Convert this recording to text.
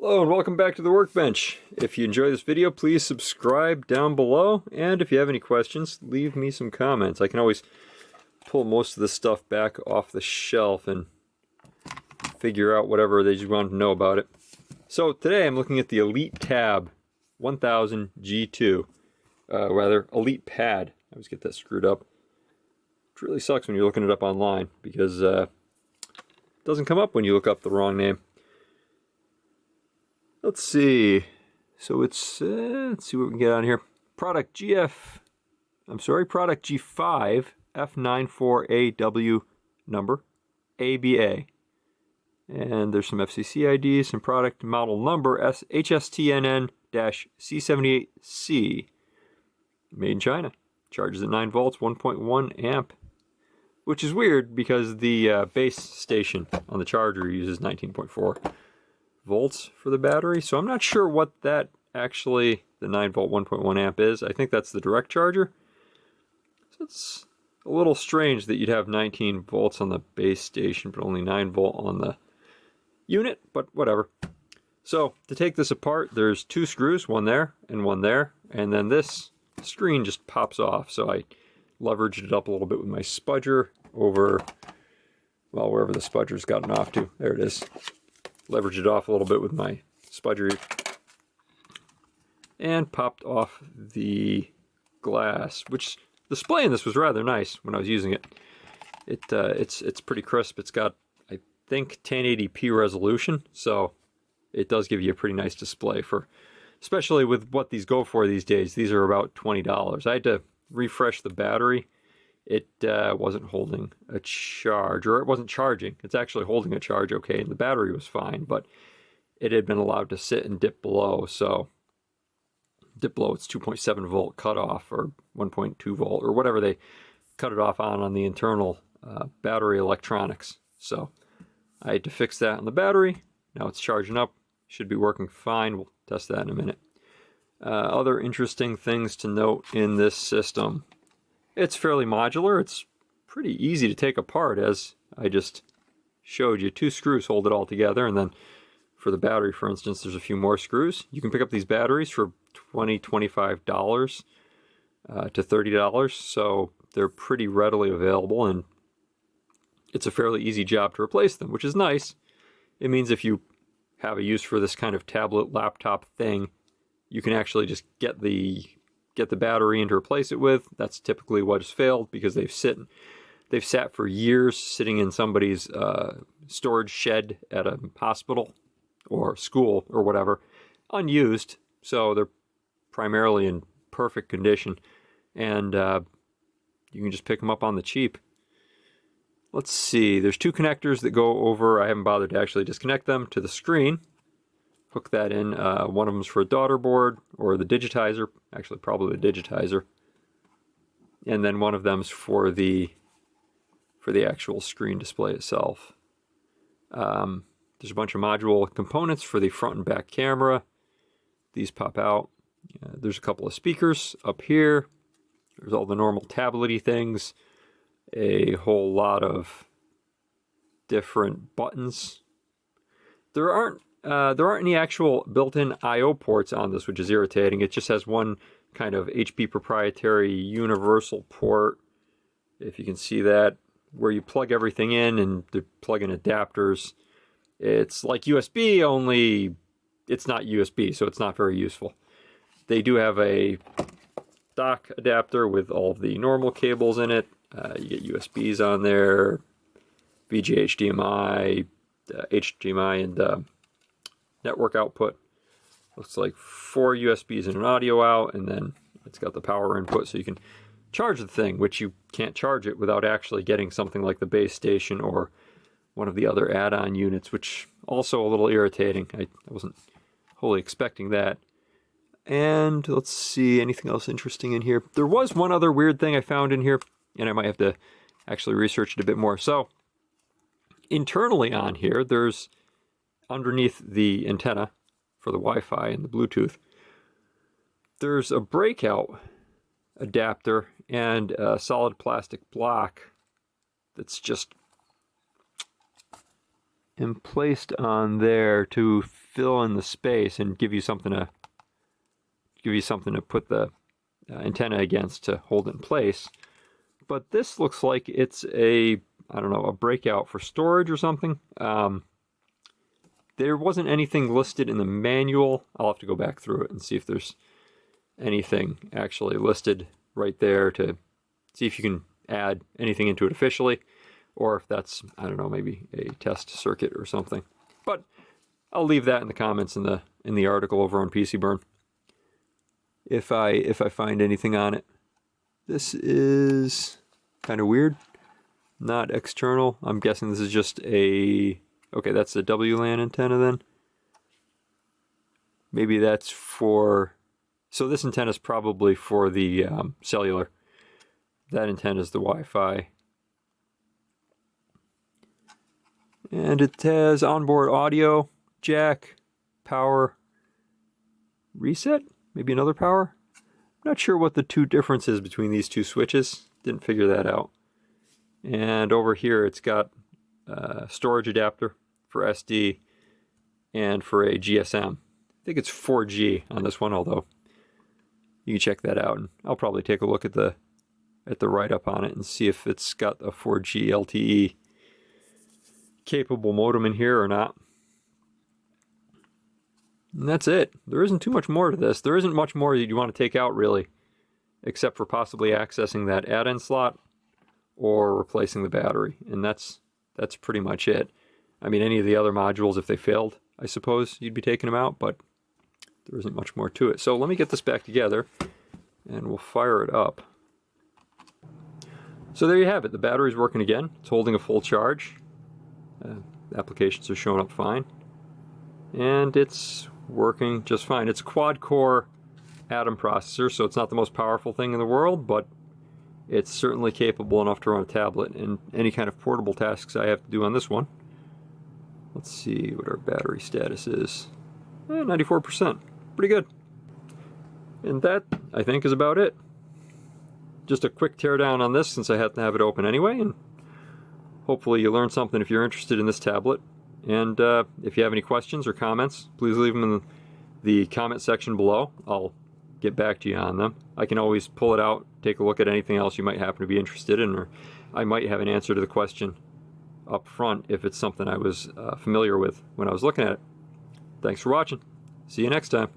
Hello and welcome back to the Workbench. If you enjoy this video, please subscribe down below, and if you have any questions, leave me some comments. I can always pull most of this stuff back off the shelf and figure out whatever they just want to know about it. So today I'm looking at the ElitePad 1000 G2, ElitePad. I always get that screwed up. It really sucks when you're looking it up online because it doesn't come up when you look up the wrong name. Let's see. So it's let's see what we can get on here. Product G5 F94AW number ABA. And there's some FCC IDs, some product model number HSTNN-C78C. Made in China. Charges at 9 volts, 1.1 amp. Which is weird because the base station on the charger uses 19.4 volts for the battery. So I'm not sure what that actually, the 9 volt 1.1 amp is. I think that's the direct charger. So it's a little strange that you'd have 19 volts on the base station, but only 9 volt on the unit, but whatever. So to take this apart, there's two screws, one there, and then this screen just pops off. So I leveraged it up a little bit with my spudger over, well, wherever the spudger's gotten off to. There it is. Leveraged it off a little bit with my spudger and popped off the glass, which displaying this was rather nice when I was using it. It's pretty crisp. It's got, I think, 1080p resolution, so it does give you a pretty nice display for, especially with what these go for these days. These are about $20. I had to refresh the battery. It wasn't holding a charge, or it wasn't charging. It's actually holding a charge okay, and the battery was fine, but it had been allowed to sit and dip below. So dip below its 2.7 volt cutoff, or 1.2 volt, or whatever they cut it off on the internal battery electronics. So I had to fix that on the battery. Now it's charging up. Should be working fine. We'll test that in a minute. Other interesting things to note in this system. It's fairly modular. It's pretty easy to take apart, as I just showed you. Two screws hold it all together, and then for the battery, for instance, there's a few more screws. You can pick up these batteries for $20, $25 to $30, so they're pretty readily available, and it's a fairly easy job to replace them, which is nice. It means if you have a use for this kind of tablet laptop thing, you can actually just get the battery in to replace it with. That's typically what has failed because they've sat for years sitting in somebody's storage shed at a hospital or school or whatever, unused. So they're primarily in perfect condition, and you can just pick them up on the cheap. Let's see, there's two connectors that go over. I haven't bothered to actually disconnect them to the screen. Hook that in. One of them's for a daughter board or the digitizer, actually probably the digitizer, and then one of them's for the actual screen display itself. There's a bunch of module components for the front and back camera. These pop out. There's a couple of speakers up here. There's all the normal tablet-y things. A whole lot of different buttons. There aren't any actual built-in I/O ports on this, which is irritating. It just has one kind of HP proprietary universal port, if you can see that, where you plug everything in and they plug in adapters. It's like USB, only it's not USB, so it's not very useful. They do have a dock adapter with all of the normal cables in it. You get USBs on there, VGA, HDMI, and network output. Looks like 4 USBs and an audio out, and then it's got the power input, so you can charge the thing, which you can't charge it without actually getting something like the base station or one of the other add-on units, which also a little irritating. I wasn't wholly expecting that. And let's see, anything else interesting in here? There was one other weird thing I found in here, and I might have to actually research it a bit more. So internally on here, there's underneath the antenna for the Wi-Fi and the Bluetooth, there's a breakout adapter and a solid plastic block that's just placed on there to fill in the space and give you something to put the antenna against to hold it in place. But this looks like it's a, I don't know, a breakout for storage or something. There wasn't anything listed in the manual. I'll have to go back through it and see if there's anything actually listed right there to see if you can add anything into it officially, or if that's, I don't know, maybe a test circuit or something. But I'll leave that in the comments in the article over on PC Burn if I find anything on it. This is kind of weird. Not external. I'm guessing this is just a... Okay, that's the WLAN antenna then. Maybe that's for... So this antenna is probably for the cellular. That antenna is the Wi-Fi. And it has onboard audio, jack, power, reset, maybe another power. I'm not sure what the two differences between these two switches. Didn't figure that out. And over here it's got a storage adapter for SD and for a GSM. I think it's 4G on this one, although you can check that out. And I'll probably take a look at the write-up on it and see if it's got a 4G LTE capable modem in here or not. And that's it. There isn't too much more to this. There isn't much more that you want to take out, really, except for possibly accessing that add-in slot or replacing the battery. And that's pretty much it. I mean, any of the other modules, if they failed, I suppose you'd be taking them out, but there isn't much more to it. So let me get this back together and we'll fire it up. So there you have it. The battery's working again. It's holding a full charge. Applications are showing up fine. And it's working just fine. It's a quad-core Atom processor, so it's not the most powerful thing in the world, but it's certainly capable enough to run a tablet and any kind of portable tasks I have to do on this one. Let's see what our battery status is. 94%. Pretty good. And that, I think, is about it. Just a quick teardown on this since I have to have it open anyway, and hopefully you learned something if you're interested in this tablet. And if you have any questions or comments, please leave them in the comment section below. I'll get back to you on them. I can always pull it out, take a look at anything else you might happen to be interested in, or I might have an answer to the question up front if it's something I was familiar with when I was looking at it. Thanks for watching. See you next time.